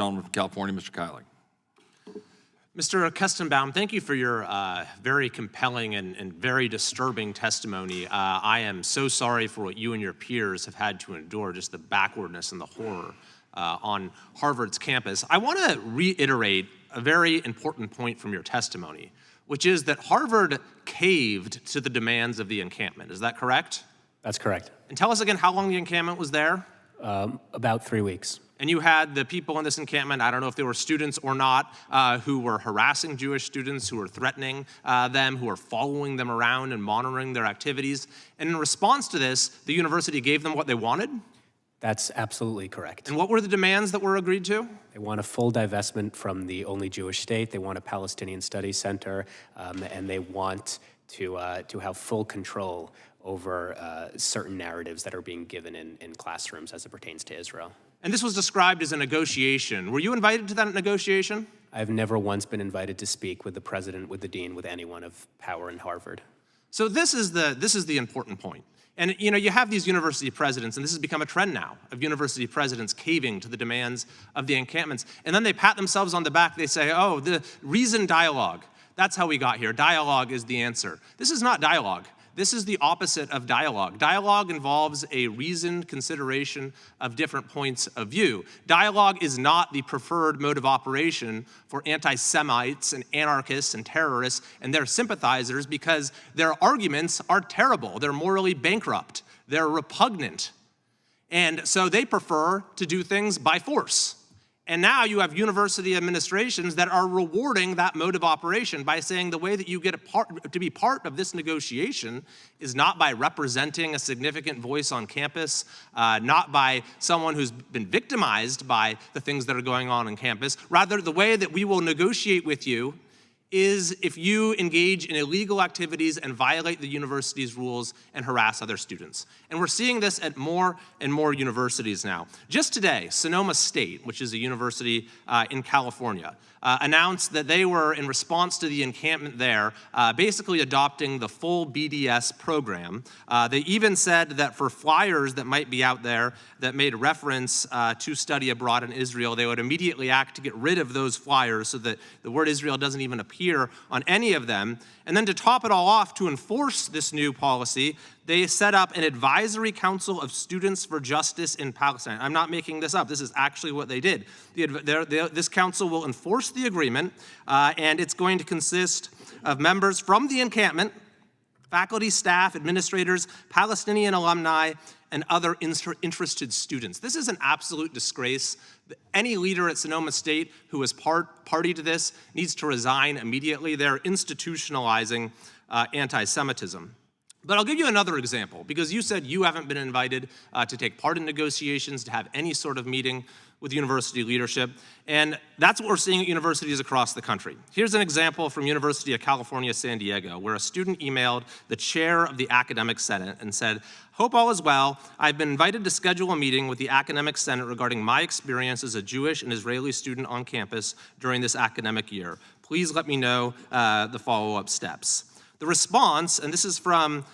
gentleman from California, Mr. Kiley. Mr. Kestenbaum, thank you for your very compelling and very disturbing testimony. I am so sorry for what you and your peers have had to endure, just the backwardness and the horror on Harvard's campus. I want to reiterate a very important point from your testimony, which is that Harvard caved to the demands of the encampment. Is that correct? That's correct. And tell us again how long the encampment was there? About 3 weeks. And you had the people in this encampment, I don't know if they were students or not, who were harassing Jewish students, who were threatening them, who were following them around and monitoring their activities. And in response to this, the university gave them what they wanted? That's absolutely correct. And what were the demands that were agreed to? They want a full divestment from the only Jewish state. They want a Palestinian Studies Center, and they want to have full control over certain narratives that are being given in classrooms as it pertains to Israel. And this was described as a negotiation. Were you invited to that negotiation? I've never once been invited to speak with the president, with the dean, with anyone of power in Harvard. So this is the important point. And you have these university presidents, and this has become a trend now, of university presidents caving to the demands of the encampments. And then they pat themselves on the back, they say, oh, the reasoned dialogue. That's how we got here. Dialogue is the answer. This is not dialogue. This is the opposite of dialogue. Dialogue involves a reasoned consideration of different points of view. Dialogue is not the preferred mode of operation for anti-Semites and anarchists and terrorists and their sympathizers because their arguments are terrible. They're morally bankrupt. They're repugnant. And so they prefer to do things by force. And now you have university administrations that are rewarding that mode of operation by saying the way that you get to be part of this negotiation is not by representing a significant voice on campus, not by someone who's been victimized by the things that are going on campus. Rather, the way that we will negotiate with you is if you engage in illegal activities and violate the university's rules and harass other students. And we're seeing this at more and more universities now. Just today, Sonoma State, which is a university in California, announced that they were, in response to the encampment there, basically adopting the full BDS program. They even said that for flyers that might be out there that made reference to study abroad in Israel, they would immediately act to get rid of those flyers so that the word Israel doesn't even appear on any of them. And then to top it all off, to enforce this new policy, they set up an advisory council of students for justice in Palestine. I'm not making this up. This is actually what they did. This council will enforce the agreement, and it's going to consist of members from the encampment, faculty, staff, administrators, Palestinian alumni, and other interested students. This is an absolute disgrace. Any leader at Sonoma State who is party to this needs to resign immediately. They're institutionalizing anti-Semitism. But I'll give you another example, because you said you haven't been invited to take part in negotiations, to have any sort of meeting with university leadership, and that's what we're seeing at universities across the country. Here's an example from University of California, San Diego, where a student emailed the chair of the Academic Senate and said, "Hope all is well. I've been invited to schedule a meeting with the Academic Senate regarding my experience as a Jewish and Israeli student on campus during this academic year. Please let me know the follow-up steps." The response, and this is from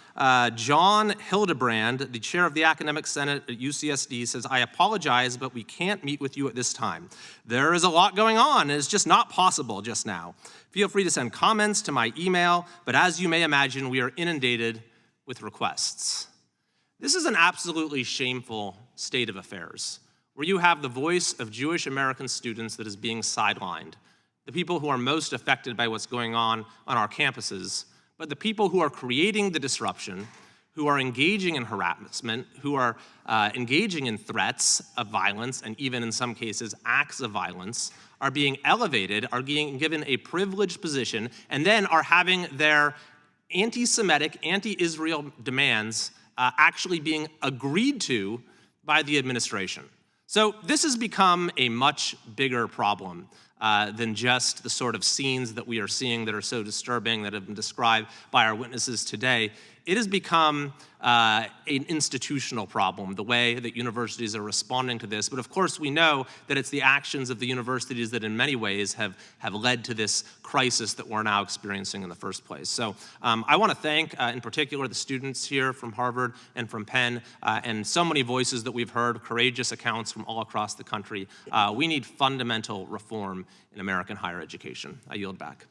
John Hildebrand, the chair of the Academic Senate at UCSD, says, "I apologize, but we can't meet with you at this time. There is a lot going on, and it's just not possible just now. Feel free to send comments to my email, but as you may imagine, we are inundated with requests." This is an absolutely shameful state of affairs, where you have the voice of Jewish American students that is being sidelined, the people who are most affected by what's going on our campuses, but the people who are creating the disruption, who are engaging in harassment, who are engaging in threats of violence, and even in some cases acts of violence, are being elevated, are being given a privileged position, and then are having their anti-Semitic, anti-Israel demands actually being agreed to by the administration. So this has become a much bigger problem than just the sort of scenes that we are seeing that are so disturbing, that have been described by our witnesses today. It has become an institutional problem, the way that universities are responding to this. But of course, we know that it's the actions of the universities that in many ways have led to this crisis that we're now experiencing in the first place. So I want to thank, in particular, the students here from Harvard and from Penn, and so many voices that we've heard, courageous accounts from all across the country. We need fundamental reform in American higher education. I yield back.